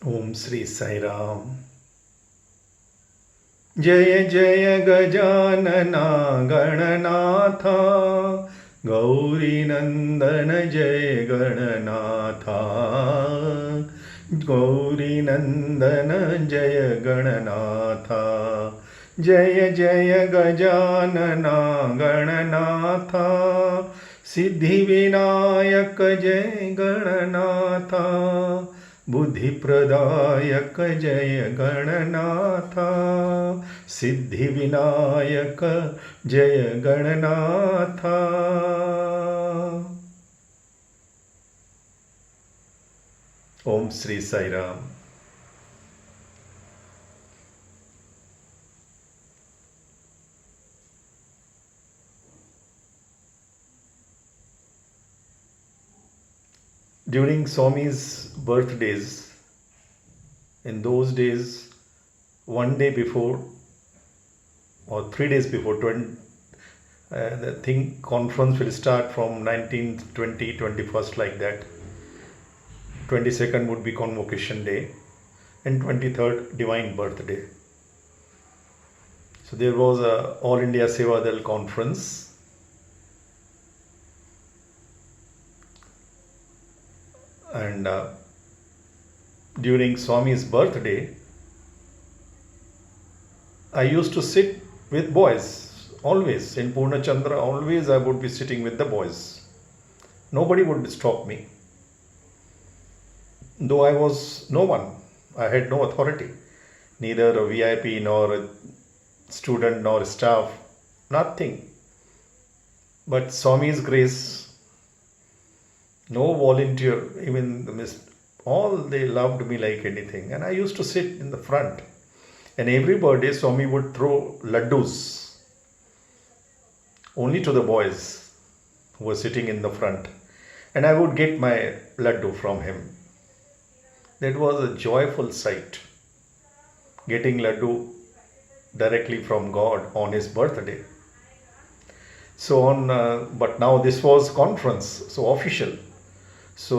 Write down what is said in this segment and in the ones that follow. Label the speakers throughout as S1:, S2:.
S1: ओम श्री साई राम। जय जय गजानना गणनाथा, गौरी नंदन जय गणनाथा, गौरी नंदन जय गणनाथा। जय जय गजानना गणनाथा, सिद्धि विनायक जय गणनाथा, बुद्धि प्रदायक जय गणनाथा, सिद्धि विनायक जय गणनाथा। ओम Shri Sai Ram. During Swami's birthdays, in those days, one day before or 3 days before, the thing conference will start from 19th, 20, 21st, like that. 22nd would be convocation day, and 23rd divine birthday. So there was a All India Sevadal conference. And during Swami's birthday, I used to sit with boys, always in Purnachandra. Always I would be sitting with the boys. Nobody would stop me. Though I was no one, I had no authority, neither a VIP nor a student nor staff, nothing. But Swami's grace, no volunteer, even all they loved me like anything. And I used to sit in the front. And every birthday, Swami would throw laddus only to the boys who were sitting in the front. And I would get my laddu from him. That was a joyful sight, getting laddu directly from God on his birthday. So but now this was conference, so official. So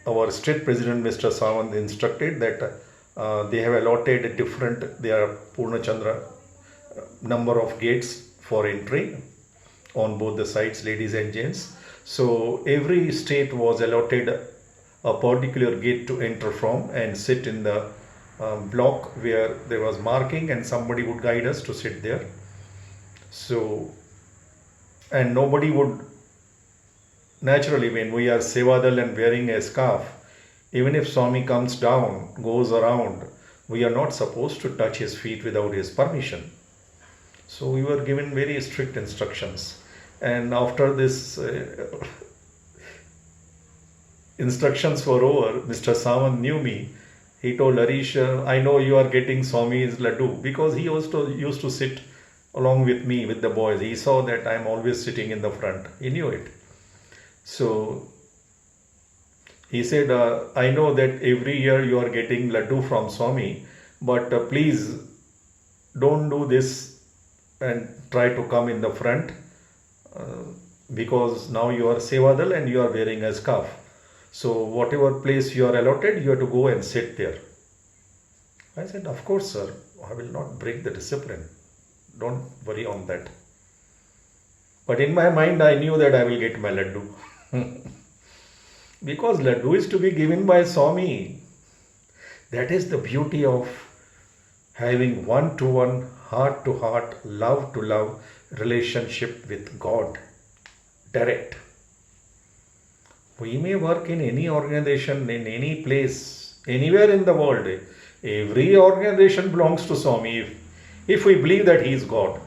S1: our state president, Mr. Sawant, instructed that they have allotted a different, their Purnachandra number of gates for entry on both the sides, ladies and gents. So every state was allotted a particular gate to enter from and sit in the block where there was marking, and somebody would guide us to sit there. So, and nobody would, naturally, when we are Sevadal and wearing a scarf, even if Swami comes down, goes around, we are not supposed to touch his feet without his permission. So we were given very strict instructions. And after this instructions were over, Mr. Sawant knew me. He told Harish, I know you are getting Swami's laddu, because he also used to sit along with me, with the boys. He saw that I am always sitting in the front. He knew it. So he said, I know that every year you are getting laddu from Swami, but please don't do this and try to come in the front, because now you are Sevadal and you are wearing a scarf. So whatever place you are allotted, you have to go and sit there. I said, of course, sir, I will not break the discipline. Don't worry on that. But in my mind, I knew that I will get my laddu. Because laddu is to be given by Swami. That is the beauty of having one-to-one, heart-to-heart, love-to-love relationship with God. Direct. We may work in any organization, in any place, anywhere in the world. Every organization belongs to Swami if we believe that he is God.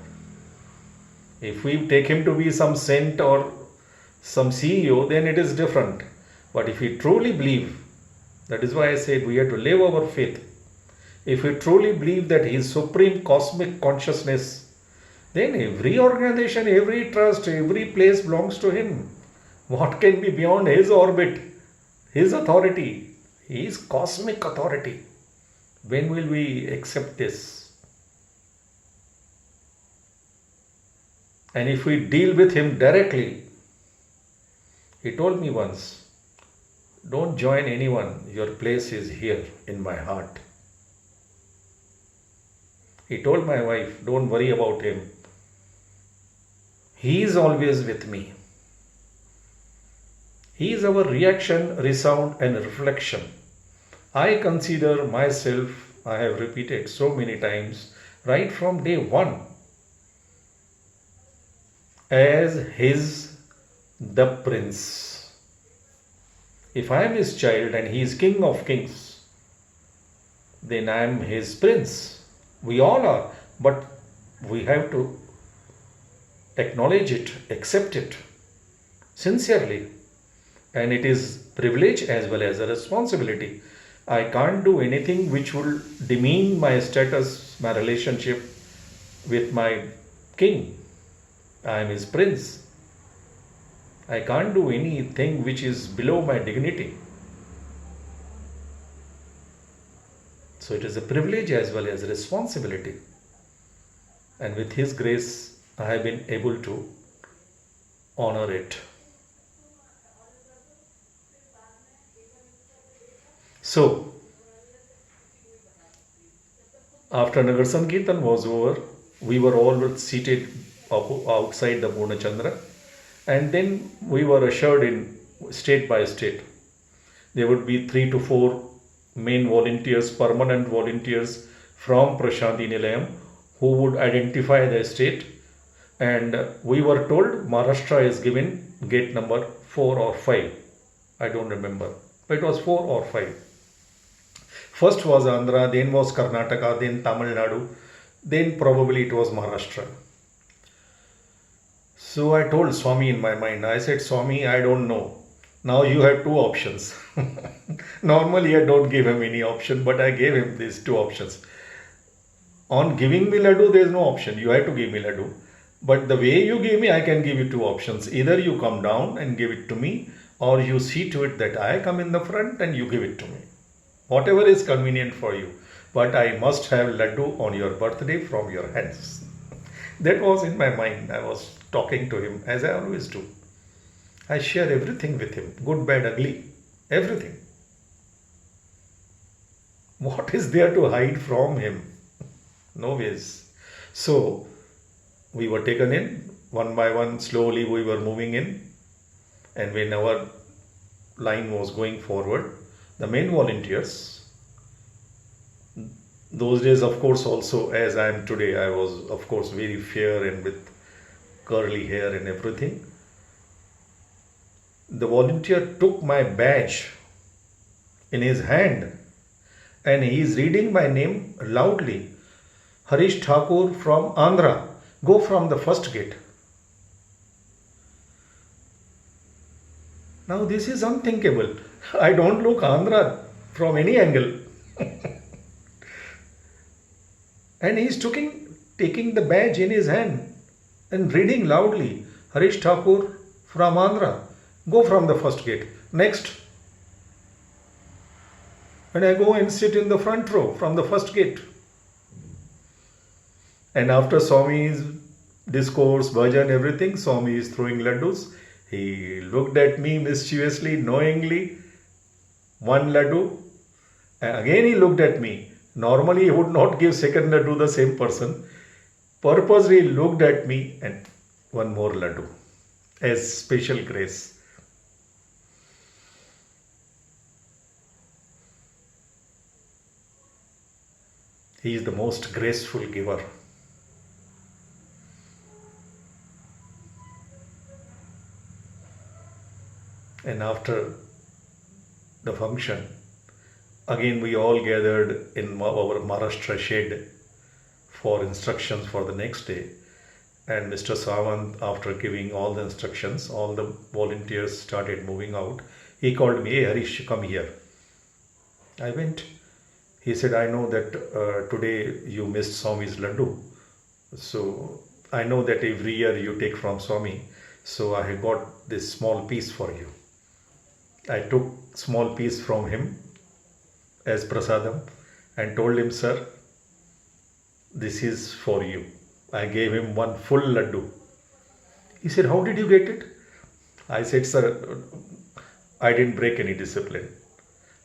S1: If we take him to be some saint or some CEO, then it is different. But if we truly believe, that is why I said we have to live our faith. If we truly believe that he is supreme cosmic consciousness, then every organization, every trust, every place belongs to him. What can be beyond his orbit, his authority? He is cosmic authority. When will we accept this? And if we deal with him directly, he told me once, Don't join anyone. Your place is here in my heart. He told my wife, don't worry about him. He is always with me. He is our reaction, resound, and reflection. I consider myself, I have repeated so many times, right from day one, as his the prince. If I am his child and he is king of kings, then I am his prince. We all are, but we have to acknowledge it, accept it sincerely. And it is privilege as well as a responsibility. I can't do anything which will demean my status, my relationship with my king. I am his prince. I can't do anything which is below my dignity. So it is a privilege as well as a responsibility. And with his grace, I have been able to honor it. So, after Nagar Sankirtan was over, we were all seated outside the Purnachandra, and then we were ushered in state by state. There would be 3 to 4 main volunteers, permanent volunteers from Prashanti Nilayam who would identify the state, and we were told Maharashtra is given gate number 4 or 5. I don't remember, but it was 4 or 5. First was Andhra, then was Karnataka, then Tamil Nadu, then probably it was Maharashtra. So I told Swami in my mind, I said, Swami, I don't know. Now you have 2 options. Normally I don't give him any option, but I gave him these 2 options. On giving me laddu, there is no option. You have to give me laddu. But the way you give me, I can give you 2 options. Either you come down and give it to me, or you see to it that I come in the front and you give it to me. Whatever is convenient for you. But I must have laddu on your birthday from your hands. That was in my mind. I was talking to him as I always do. I share everything with him, good, bad, ugly, everything. What is there to hide from him? No ways. So we were taken in one by one, slowly we were moving in, and when our line was going forward, the main volunteers, those days of course also as I am today, I was of course very fair and with curly hair and everything. The volunteer took my badge in his hand and he is reading my name loudly. Harish Thakur from Andhra, go from the first gate. Now this is unthinkable. I don't look Andhra from any angle. And he is taking the badge in his hand and reading loudly, Harish Thakur from Andhra, go from the first gate. Next. And I go and sit in the front row from the first gate. And after Swami's discourse, bhajan, everything, Swami is throwing laddus. He looked at me mischievously, knowingly, one laddu. And again he looked at me. Normally he would not give second laddu to the same person. Purposely looked at me and one more laddu as special grace. He is the most graceful giver. And after the function, again we all gathered in our Maharashtra shed for instructions for the next day. And Mr. Sawant, after giving all the instructions, all the volunteers started moving out. He called me, hey Harish, come here. I went. He said, I know that today you missed Swami's laddu. So I know that every year you take from Swami. So I have got this small piece for you. I took small piece from him as prasadam and told him, sir, this is for you. I gave him one full laddu. He said, how did you get it? I said, sir, I didn't break any discipline.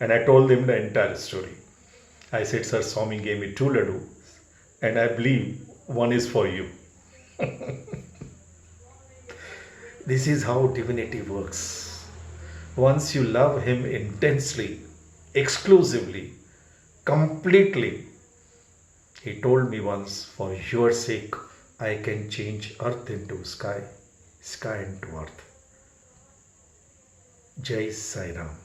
S1: And I told him the entire story. I said, Sir, Swami gave me two laddu, and I believe one is for you. This is how divinity works. Once you love Him intensely, exclusively, completely, He told me once, for your sake, I can change earth into sky, sky into earth. Jai Sai Ram.